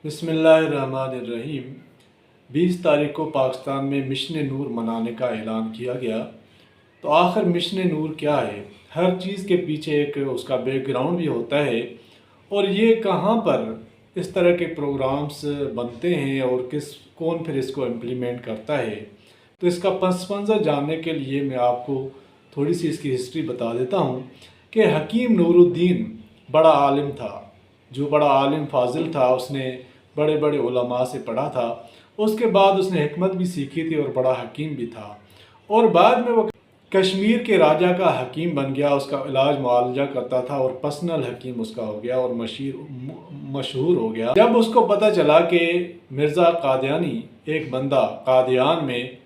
बिस्मिल्लाहिर्रहमानिर्रहीम। 20 तारीख को पाकिस्तान में मिशन नूर मनाने का ऐलान किया गया। तो आखिर मिशन नूर क्या है? हर चीज़ के पीछे एक उसका बैकग्राउंड भी होता है और ये कहाँ पर इस तरह के प्रोग्राम्स बनते हैं और कौन फिर इसको इम्प्लीमेंट करता है। तो इसका पस मंज़र जानने के लिए मैं आपको थोड़ी सी इसकी हिस्ट्री बता देता हूँ कि हकीम नूरुद्दीन बड़ा आलिम था, जो बड़ा आलिम फाजिल था। उसने बड़े बड़े उलमा से पढ़ा था, उसके बाद उसने हिकमत भी सीखी थी और बड़ा हकीम भी था। और बाद में वो कश्मीर के राजा का हकीम बन गया, उसका इलाज मुआलजा करता था और पर्सनल हकीम उसका हो गया और मशहूर हो गया। जब उसको पता चला कि मिर्ज़ा कादियानी एक बंदा कादियान में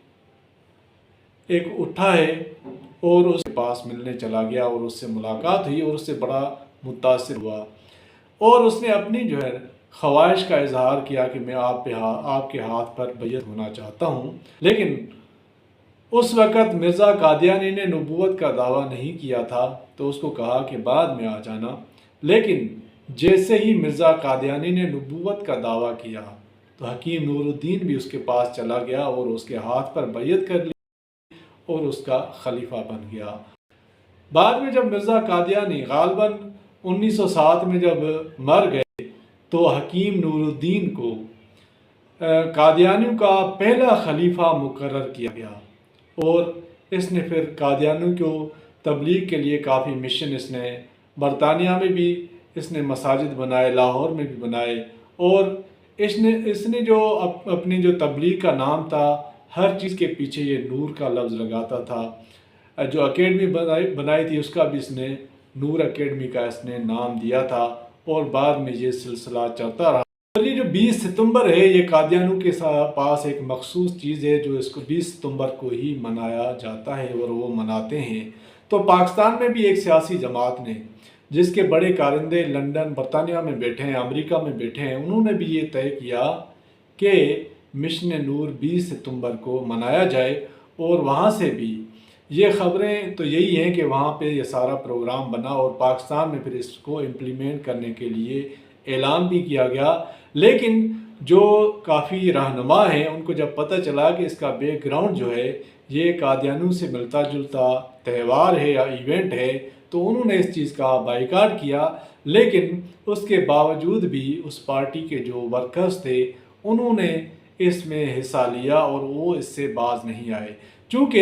एक उठा है और उसके पास मिलने चला गया और उससे मुलाकात हुई और उससे बड़ा मुतासिर हुआ और उसने अपनी जो है ख्वाहिश का इजहार किया कि मैं आपके हाथ पर बैयत होना चाहता हूँ। लेकिन उस वक़्त मिर्ज़ा कादियानी ने नबूवत का दावा नहीं किया था, तो उसको कहा कि बाद में आ जाना। लेकिन जैसे ही मिर्ज़ा कादियानी ने नबूवत का दावा किया तो हकीम नूरुद्दीन भी उसके पास चला गया और उसके हाथ पर बैयत कर ली और उसका खलीफा बन गया। बाद में जब मिर्ज़ा कादियानी गालबन 1907 में जब मर गए तो हकीम नूरुद्दीन को कादियानियों का पहला खलीफा मुकर्रर किया गया और इसने फिर कादियानियों को तबलीग के लिए काफ़ी मिशन इसने बरतानिया में भी इसने मसाजिद बनाए, लाहौर में भी बनाए। और इसने जो अपनी जो तबलीग का नाम था, हर चीज़ के पीछे ये नूर का लफ्ज़ लगाता था। जो अकेडमी बनाई थी उसका भी इसने नूर अकेडमी का इसने नाम दिया था और बाद में ये सिलसिला चलता रहा। और ये जो 20 सितंबर है, ये कादियानियों के पास एक मखसूस चीज़ है जो इसको 20 सितंबर को ही मनाया जाता है और वो मनाते हैं। तो पाकिस्तान में भी एक सियासी जमात ने, जिसके बड़े कारिंदे लंदन बरतानिया में बैठे हैं, अमेरिका में बैठे हैं, उन्होंने भी ये तय किया कि मिशन नूर 20 सितंबर को मनाया जाए। और वहाँ से भी ये ख़बरें तो यही हैं कि वहाँ पे ये सारा प्रोग्राम बना और पाकिस्तान में फिर इसको इम्प्लीमेंट करने के लिए ऐलान भी किया गया। लेकिन जो काफ़ी रहनुमा हैं उनको जब पता चला कि इसका बैकग्राउंड जो है ये कादियानियों से मिलता जुलता त्यौहार है या इवेंट है, तो उन्होंने इस चीज़ का बाइकाट किया। लेकिन उसके बावजूद भी उस पार्टी के जो वर्कर्स थे उन्होंने इसमें हिस्सा लिया और वो इससे बाज नहीं आए। चूँकि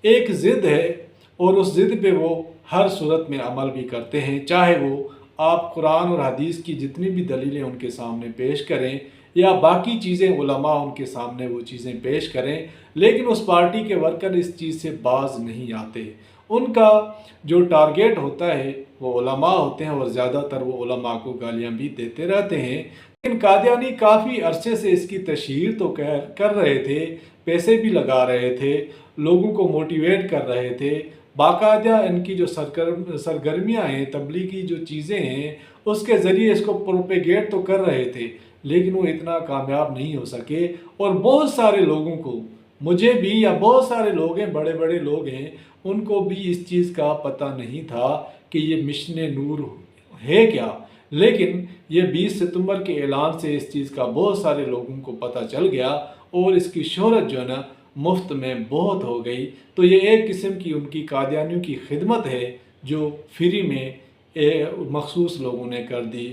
एक ज़िद है और उस ज़िद पे वो हर सूरत में अमल भी करते हैं, चाहे वो आप कुरान और हदीस की जितनी भी दलीलें उनके सामने पेश करें या बाकी चीज़ें उलमा उनके सामने वो चीज़ें पेश करें, लेकिन उस पार्टी के वर्कर इस चीज़ से बाज नहीं आते। उनका जो टारगेट होता है वो उलमा होते हैं और ज़्यादातर वो उलमा को गालियाँ भी देते रहते हैं। लेकिन कादियानी काफ़ी अरसे से इसकी तशहीर तो कर रहे थे, पैसे भी लगा रहे थे, लोगों को मोटिवेट कर रहे थे, बाकायदा इनकी जो सरगर्मियाँ हैं, तबलीगी जो चीज़ें हैं, उसके ज़रिए इसको प्रोपेगेट तो कर रहे थे, लेकिन वो इतना कामयाब नहीं हो सके। और बहुत सारे लोगों को, मुझे भी या बहुत सारे लोग हैं, बड़े बड़े लोग हैं, उनको भी इस चीज़ का पता नहीं था कि ये मिशन नूर है क्या। लेकिन ये 20 सितंबर के ऐलान से इस चीज़ का बहुत सारे लोगों को पता चल गया और इसकी शोहरत जो है ना मुफ्त में बहुत हो गई। तो ये एक किस्म की उनकी कादियानियों की खिदमत है जो फ्री में मखसूस लोगों ने कर दी।